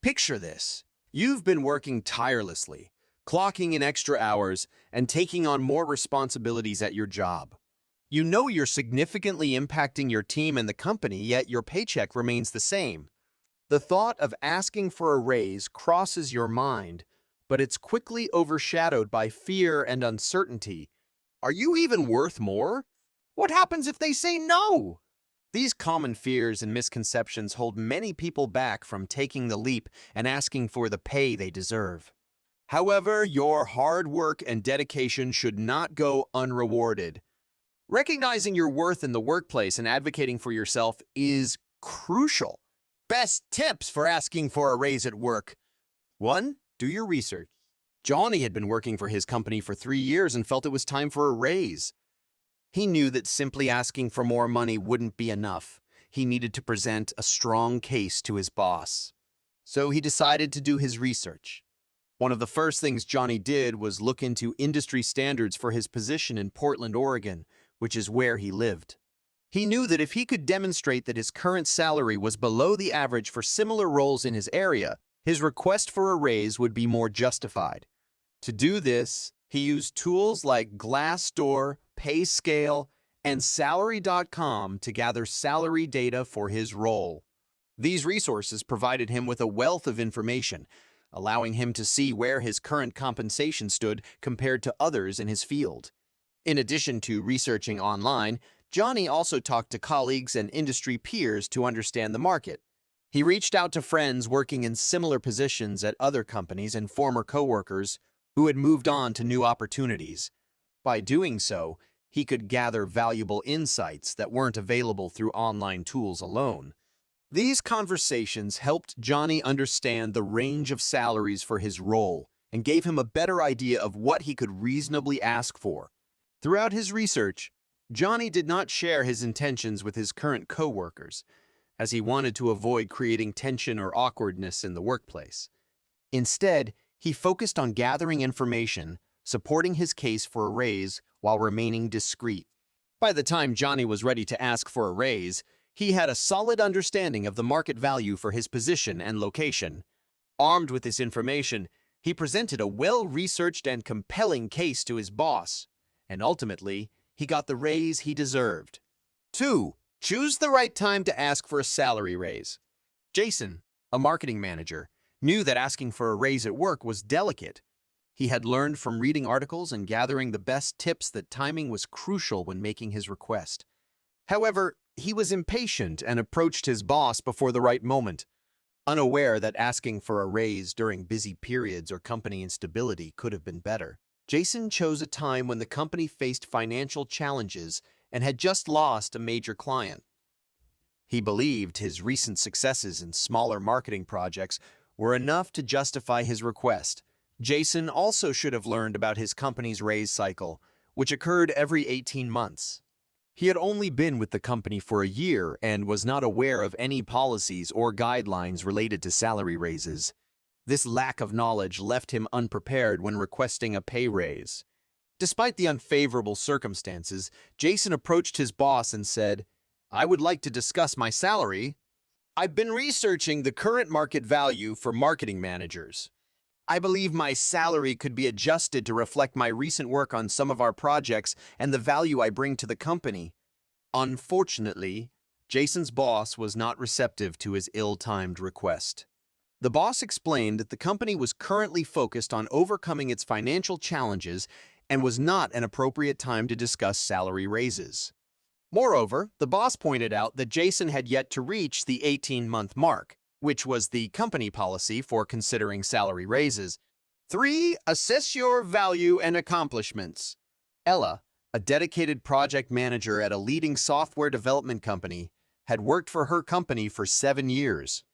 Picture this. You've been working tirelessly, clocking in extra hours, and taking on more responsibilities at your job. You know you're significantly impacting your team and the company, yet your paycheck remains the same. The thought of asking for a raise crosses your mind, but it's quickly overshadowed by fear and uncertainty. Are you even worth more? What happens if they say no? These common fears and misconceptions hold many people back from taking the leap and asking for the pay they deserve. However, your hard work and dedication should not go unrewarded. Recognizing your worth in the workplace and advocating for yourself is crucial. Best tips for asking for a raise at work. 1. Do your research. Johnny had been working for his company for 3 years and felt it was time for a raise. He knew that simply asking for more money wouldn't be enough. He needed to present a strong case to his boss. So he decided to do his research. One of the first things Johnny did was look into industry standards for his position in Portland, Oregon, which is where he lived. He knew that if he could demonstrate that his current salary was below the average for similar roles in his area, his request for a raise would be more justified. To do this, he used tools like Glassdoor, Payscale, and Salary.com to gather salary data for his role. These resources provided him with a wealth of information, allowing him to see where his current compensation stood compared to others in his field. In addition to researching online, Johnny also talked to colleagues and industry peers to understand the market. He reached out to friends working in similar positions at other companies and former coworkers who had moved on to new opportunities. By doing so, he could gather valuable insights that weren't available through online tools alone. These conversations helped Johnny understand the range of salaries for his role and gave him a better idea of what he could reasonably ask for. Throughout his research, Johnny did not share his intentions with his current coworkers, as he wanted to avoid creating tension or awkwardness in the workplace. Instead, he focused on gathering information, supporting his case for a raise while remaining discreet. By the time Johnny was ready to ask for a raise, he had a solid understanding of the market value for his position and location. Armed with this information, he presented a well-researched and compelling case to his boss, and ultimately, he got the raise he deserved. 2. Choose the right time to ask for a salary raise. Jason, a marketing manager, knew that asking for a raise at work was delicate. He had learned from reading articles and gathering the best tips that timing was crucial when making his request. However, he was impatient and approached his boss before the right moment, unaware that asking for a raise during busy periods or company instability could have been better. Jason chose a time when the company faced financial challenges and had just lost a major client. He believed his recent successes in smaller marketing projects were enough to justify his request. Jason also should have learned about his company's raise cycle, which occurred every 18 months. He had only been with the company for a year and was not aware of any policies or guidelines related to salary raises. This lack of knowledge left him unprepared when requesting a pay raise. Despite the unfavorable circumstances, Jason approached his boss and said, "I would like to discuss my salary. I've been researching the current market value for marketing managers. I believe my salary could be adjusted to reflect my recent work on some of our projects and the value I bring to the company." Unfortunately, Jason's boss was not receptive to his ill-timed request. The boss explained that the company was currently focused on overcoming its financial challenges and was not an appropriate time to discuss salary raises. Moreover, the boss pointed out that Jason had yet to reach the 18-month mark, which was the company policy for considering salary raises. 3. Assess your value and accomplishments. Ella, a dedicated project manager at a leading software development company, had worked for her company for 7 years.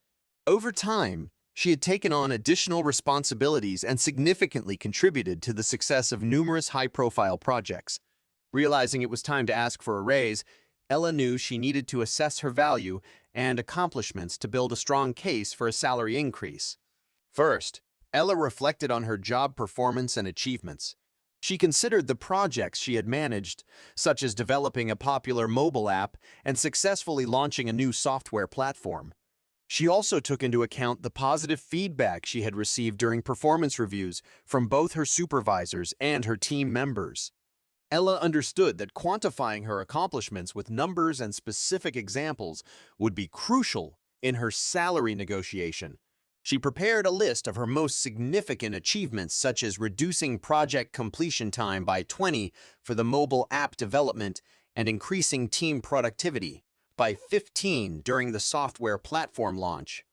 Over time, she had taken on additional responsibilities and significantly contributed to the success of numerous high-profile projects. Realizing it was time to ask for a raise, Ella knew she needed to assess her value and accomplishments to build a strong case for a salary increase. First, Ella reflected on her job performance and achievements. She considered the projects she had managed, such as developing a popular mobile app and successfully launching a new software platform. She also took into account the positive feedback she had received during performance reviews from both her supervisors and her team members. Ella understood that quantifying her accomplishments with numbers and specific examples would be crucial in her salary negotiation. She prepared a list of her most significant achievements, such as reducing project completion time by 20 for the mobile app development and increasing team productivity by 15 during the software platform launch.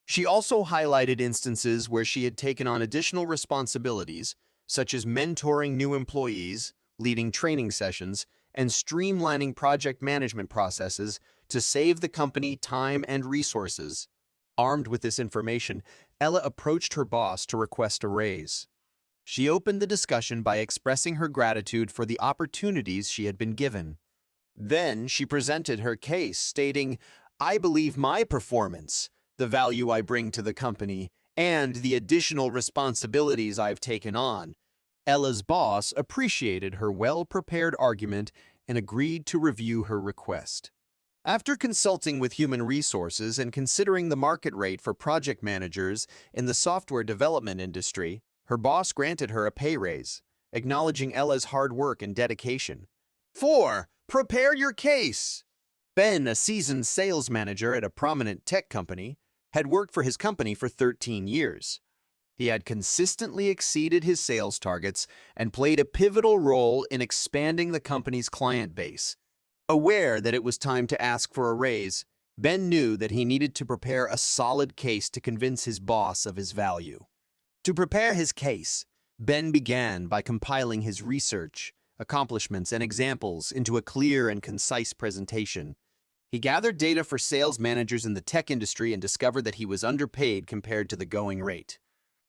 She also highlighted instances where she had taken on additional responsibilities, such as mentoring new employees, leading training sessions, and streamlining project management processes to save the company time and resources. Armed with this information, Ella approached her boss to request a raise. She opened the discussion by expressing her gratitude for the opportunities she had been given. Then she presented her case, stating, "I believe my performance, the value I bring to the company, and the additional responsibilities I've taken on." Ella's boss appreciated her well-prepared argument and agreed to review her request. After consulting with human resources and considering the market rate for project managers in the software development industry, her boss granted her a pay raise, acknowledging Ella's hard work and dedication. 4. Prepare your case. Ben, a seasoned sales manager at a prominent tech company, had worked for his company for 13 years. He had consistently exceeded his sales targets and played a pivotal role in expanding the company's client base. Aware that it was time to ask for a raise, Ben knew that he needed to prepare a solid case to convince his boss of his value. To prepare his case, Ben began by compiling his research, accomplishments, and examples into a clear and concise presentation. He gathered data for sales managers in the tech industry and discovered that he was underpaid compared to the going rate.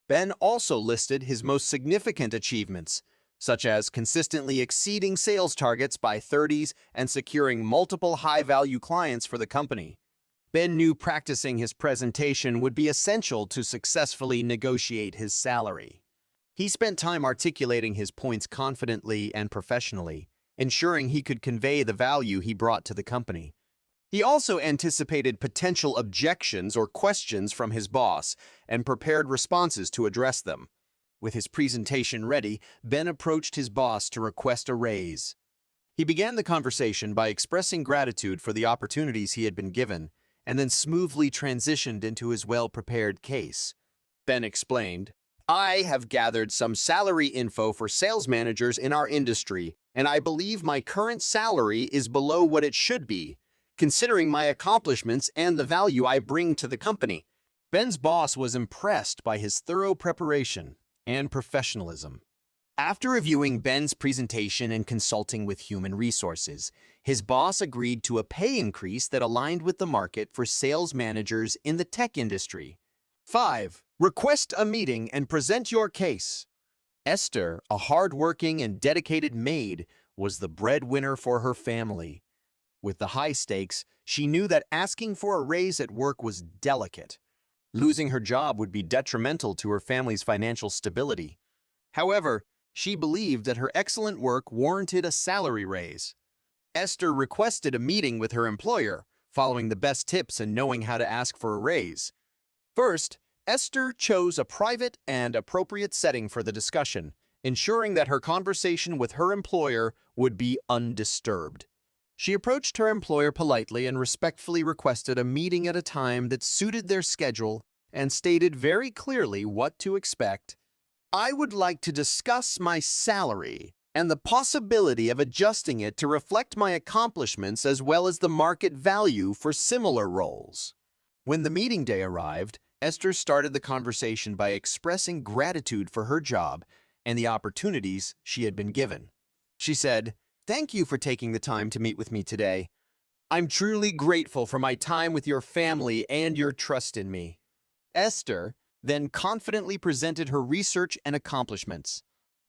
Ben also listed his most significant achievements, such as consistently exceeding sales targets by 30s and securing multiple high-value clients for the company. Ben knew practicing his presentation would be essential to successfully negotiate his salary. He spent time articulating his points confidently and professionally, ensuring he could convey the value he brought to the company. He also anticipated potential objections or questions from his boss and prepared responses to address them. With his presentation ready, Ben approached his boss to request a raise. He began the conversation by expressing gratitude for the opportunities he had been given, and then smoothly transitioned into his well-prepared case. Ben explained, "I have gathered some salary info for sales managers in our industry, and I believe my current salary is below what it should be, considering my accomplishments and the value I bring to the company." Ben's boss was impressed by his thorough preparation and professionalism. After reviewing Ben's presentation and consulting with human resources, his boss agreed to a pay increase that aligned with the market for sales managers in the tech industry. 5. Request a meeting and present your case. Esther, a hard-working and dedicated maid, was the breadwinner for her family. With the high stakes, she knew that asking for a raise at work was delicate. Losing her job would be detrimental to her family's financial stability. However, she believed that her excellent work warranted a salary raise. Esther requested a meeting with her employer, following the best tips and knowing how to ask for a raise. First, Esther chose a private and appropriate setting for the discussion, ensuring that her conversation with her employer would be undisturbed. She approached her employer politely and respectfully requested a meeting at a time that suited their schedule and stated very clearly what to expect. "I would like to discuss my salary and the possibility of adjusting it to reflect my accomplishments as well as the market value for similar roles." When the meeting day arrived, Esther started the conversation by expressing gratitude for her job and the opportunities she had been given. She said, "Thank you for taking the time to meet with me today. I'm truly grateful for my time with your family and your trust in me." Esther then confidently presented her research and accomplishments.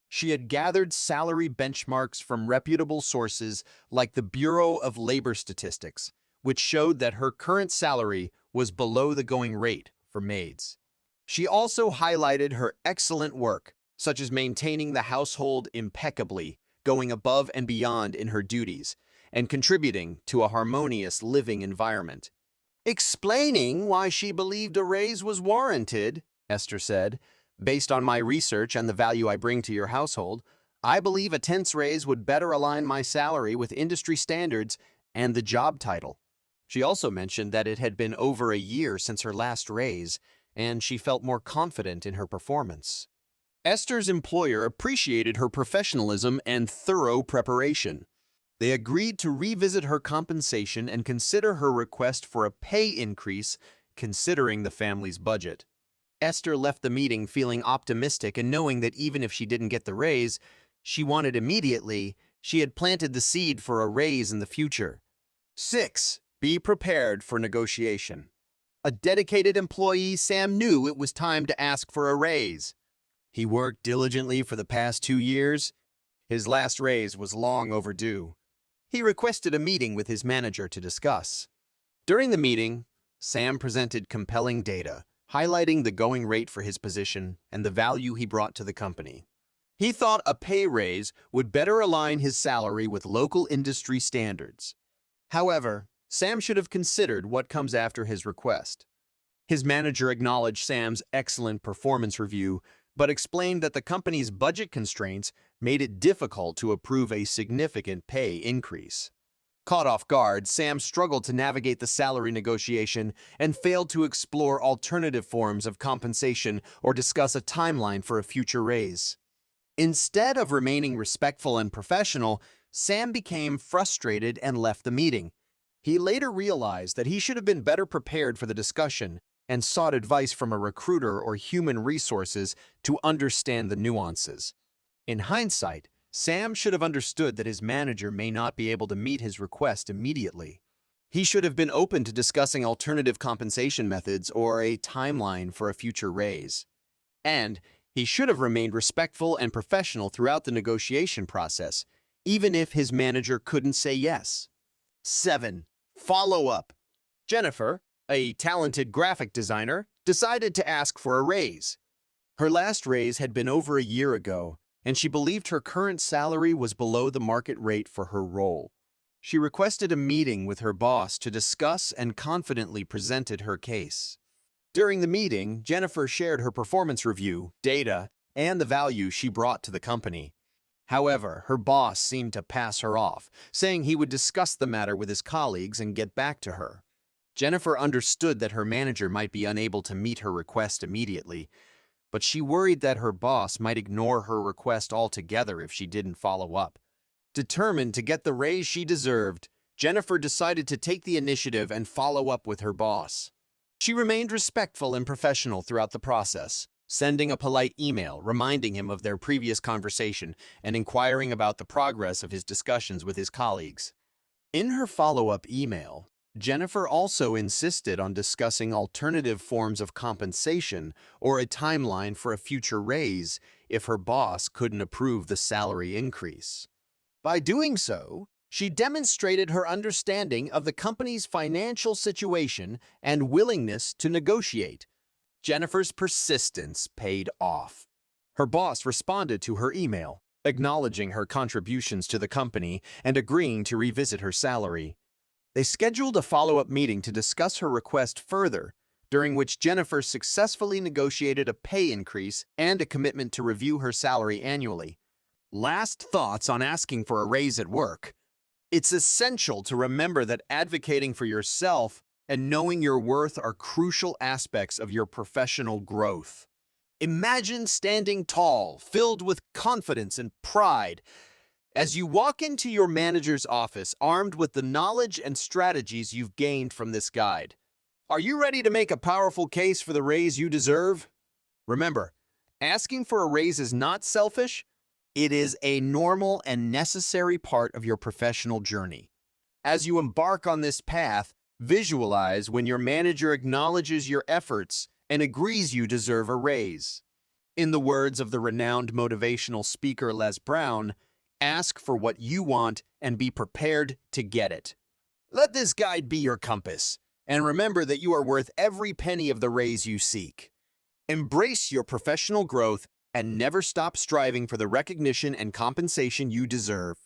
She had gathered salary benchmarks from reputable sources like the Bureau of Labor Statistics, which showed that her current salary was below the going rate for maids. She also highlighted her excellent work, such as maintaining the household impeccably, going above and beyond in her duties, and contributing to a harmonious living environment. Explaining why she believed a raise was warranted, Esther said. Based on my research and the value I bring to your household, I believe a tense raise would better align my salary with industry standards and the job title. She also mentioned that it had been over a year since her last raise, and she felt more confident in her performance. Esther's employer appreciated her professionalism and thorough preparation. They agreed to revisit her compensation and consider her request for a pay increase, considering the family's budget. Esther left the meeting feeling optimistic and knowing that even if she didn't get the raise she wanted immediately, she had planted the seed for a raise in the future. 6. Be prepared for negotiation. A dedicated employee, Sam knew it was time to ask for a raise. He worked diligently for the past 2 years. His last raise was long overdue. He requested a meeting with his manager to discuss. During the meeting, Sam presented compelling data, highlighting the going rate for his position and the value he brought to the company. He thought a pay raise would better align his salary with local industry standards. However, Sam should have considered what comes after his request. His manager acknowledged Sam's excellent performance review, but explained that the company's budget constraints made it difficult to approve a significant pay increase. Caught off guard, Sam struggled to navigate the salary negotiation and failed to explore alternative forms of compensation or discuss a timeline for a future raise. Instead of remaining respectful and professional, Sam became frustrated and left the meeting. He later realized that he should have been better prepared for the discussion and sought advice from a recruiter or human resources to understand the nuances. In hindsight, Sam should have understood that his manager may not be able to meet his request immediately. He should have been open to discussing alternative compensation methods or a timeline for a future raise. And he should have remained respectful and professional throughout the negotiation process, even if his manager couldn't say yes. 7. Follow up. Jennifer, a talented graphic designer, decided to ask for a raise. Her last raise had been over a year ago, and she believed her current salary was below the market rate for her role. She requested a meeting with her boss to discuss and confidently presented her case. During the meeting, Jennifer shared her performance review, data, and the value she brought to the company. However, her boss seemed to pass her off, saying he would discuss the matter with his colleagues and get back to her. Jennifer understood that her manager might be unable to meet her request immediately, but she worried that her boss might ignore her request altogether if she didn't follow up. Determined to get the raise she deserved, Jennifer decided to take the initiative and follow up with her boss. She remained respectful and professional throughout the process, sending a polite email reminding him of their previous conversation and inquiring about the progress of his discussions with his colleagues. In her follow-up email, Jennifer also insisted on discussing alternative forms of compensation or a timeline for a future raise if her boss couldn't approve the salary increase. By doing so, she demonstrated her understanding of the company's financial situation and willingness to negotiate. Jennifer's persistence paid off. Her boss responded to her email, acknowledging her contributions to the company and agreeing to revisit her salary. They scheduled a follow-up meeting to discuss her request further, during which Jennifer successfully negotiated a pay increase and a commitment to review her salary annually. Last thoughts on asking for a raise at work. It's essential to remember that advocating for yourself and knowing your worth are crucial aspects of your professional growth. Imagine standing tall, filled with confidence and pride, as you walk into your manager's office armed with the knowledge and strategies you've gained from this guide. Are you ready to make a powerful case for the raise you deserve? Remember, asking for a raise is not selfish. It is a normal and necessary part of your professional journey. As you embark on this path, visualize when your manager acknowledges your efforts and agrees you deserve a raise. In the words of the renowned motivational speaker Les Brown, ask for what you want and be prepared to get it. Let this guide be your compass, and remember that you are worth every penny of the raise you seek. Embrace your professional growth and never stop striving for the recognition and compensation you deserve.